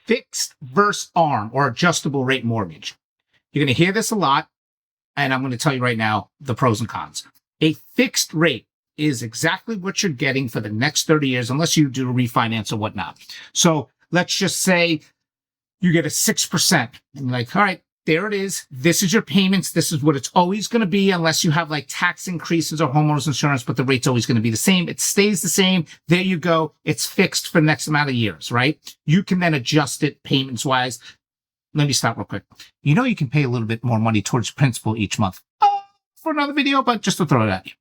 fixed versus ARM, or adjustable rate mortgage. You're going to hear this a lot, and I'm going to tell you right now the pros and cons. A fixed rate is exactly what you're getting for the next 30 years, unless you do a refinance or whatnot. So let's just say you get a 6%. And you're like, all right, there it is. This is your payments. This is what it's always going to be, unless you have like tax increases or homeowners insurance, but the rate's always going to be the same. It stays the same. There you go. It's fixed for the next amount of years, right? You can then adjust it payments wise. Let me stop real quick. You know, you can pay a little bit more money towards principal each month for another video, but just to throw it at you.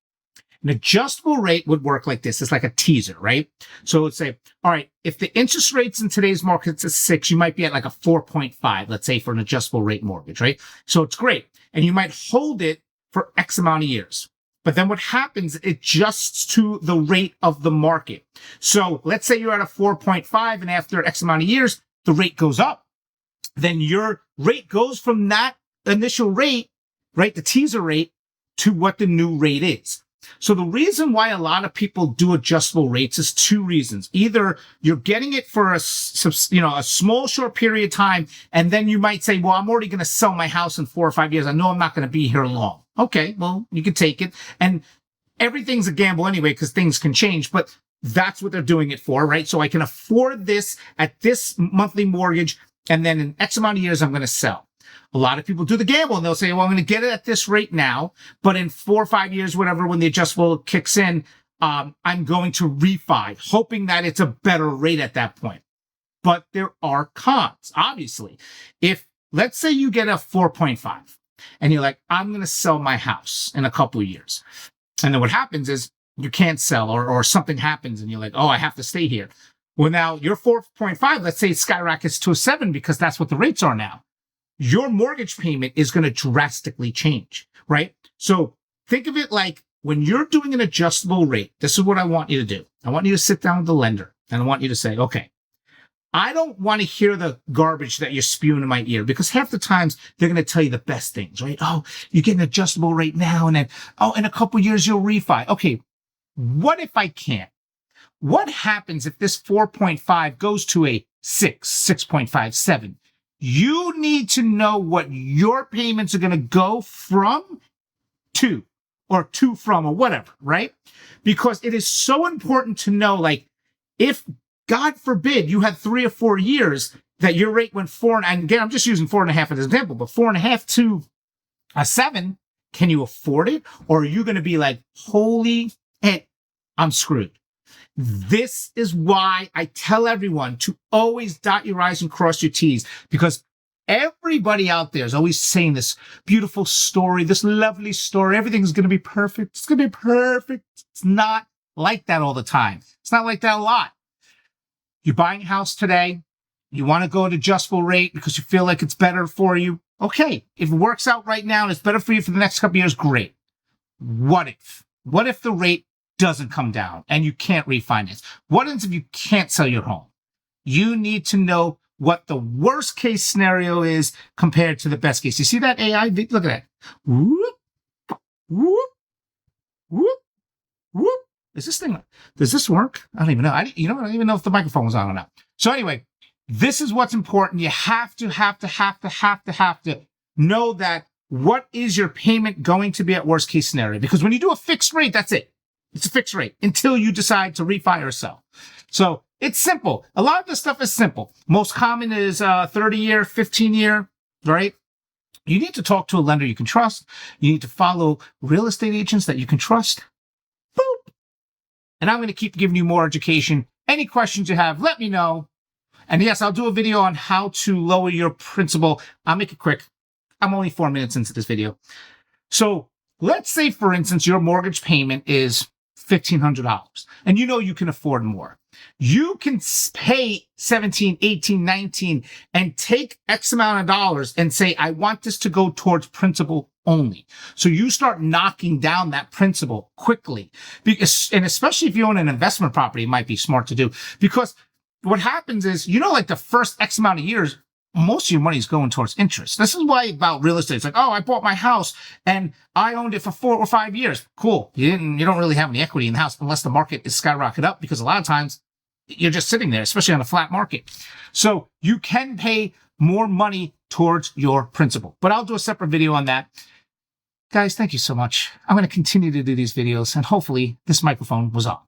An adjustable rate would work like this. It's like a teaser, right? So let's say, all right, if the interest rates in today's market is 6, you might be at like a 4.5, let's say, for an adjustable rate mortgage, right? So it's great. And you might hold it for X amount of years. But then what happens, it adjusts to the rate of the market. So let's say you're at a 4.5, and after X amount of years, the rate goes up. Then your rate goes from that initial rate, right, the teaser rate, to what the new rate is. So the reason why a lot of people do adjustable rates is 2 reasons. Either you're getting it for a small, short period of time, and then you might say, well, I'm already going to sell my house in 4 or 5 years. I know I'm not going to be here long. Okay, well, you can take it. And everything's a gamble anyway, because things can change, but that's what they're doing it for, right? So I can afford this at this monthly mortgage, and then in X amount of years, I'm going to sell. A lot of people do the gamble, and they'll say, well, I'm going to get it at this rate now, but in 4 or 5 years, whatever, when the adjustable kicks in, I'm going to refi, hoping that it's a better rate at that point. But there are cons, obviously. If, let's say you get a 4.5, and you're like, I'm going to sell my house in a couple of years. And then what happens is you can't sell, or something happens, and you're like, oh, I have to stay here. Well, now your 4.5, let's say it skyrockets to a 7, because that's what the rates are now. Your mortgage payment is going to drastically change, right? So think of it like when you're doing an adjustable rate, this is what I want you to do. I want you to sit down with the lender, and I want you to say, okay, I don't want to hear the garbage that you're spewing in my ear, because half the times they're going to tell you the best things, right? Oh, you get an adjustable rate now, and then, oh, in a couple of years you'll refi. Okay, what if I can't? What happens if this 4.5 goes to a 6, 6.5, 7? You need to know what your payments are going to go from to, or to from, or whatever, right? Because it is so important to know, like, if, God forbid, you had 3 or 4 years that your rate went 4, and again, I'm just using 4.5 as an example, but 4.5 to a 7, can you afford it? Or are you going to be like, holy heck, I'm screwed? This is why I tell everyone to always dot your I's and cross your T's, because everybody out there is always saying this beautiful story, this lovely story. Everything's going to be perfect. It's going to be perfect. It's not like that all the time. It's not like that a lot. You're buying a house today. You want to go at adjustable rate because you feel like it's better for you. Okay. If it works out right now and it's better for you for the next couple of years, great. What if? What if the rate doesn't come down and you can't refinance? What if you can't sell your home? You need to know what the worst case scenario is compared to the best case. You see that AI? Look at that. Whoop, whoop, whoop, whoop. Does this work? I don't even know. I don't even know if the microphone was on or not. So anyway, this is what's important. You have to know that what is your payment going to be at worst case scenario? Because when you do a fixed rate, that's it. It's a fixed rate until you decide to refi or sell. So it's simple. A lot of this stuff is simple. Most common is 30-year, 15-year, right? You need to talk to a lender you can trust. You need to follow real estate agents that you can trust. Boop. And I'm going to keep giving you more education. Any questions you have, let me know. And yes, I'll do a video on how to lower your principal. I'll make it quick. I'm only 4 minutes into this video. So let's say, for instance, your mortgage payment is $1,500, and you can afford more. You can pay 17, 18, 19, and take X amount of dollars and say, I want this to go towards principal only. So you start knocking down that principal quickly. And especially if you own an investment property, it might be smart to do, because what happens is, like the first X amount of years, most of your money is going towards interest. This is why about real estate. It's like, oh, I bought my house and I owned it for 4 or 5 years. Cool. You don't really have any equity in the house unless the market is skyrocket up, because a lot of times you're just sitting there, especially on a flat market. So you can pay more money towards your principal, but I'll do a separate video on that. Guys, thank you so much. I'm going to continue to do these videos, and hopefully this microphone was on.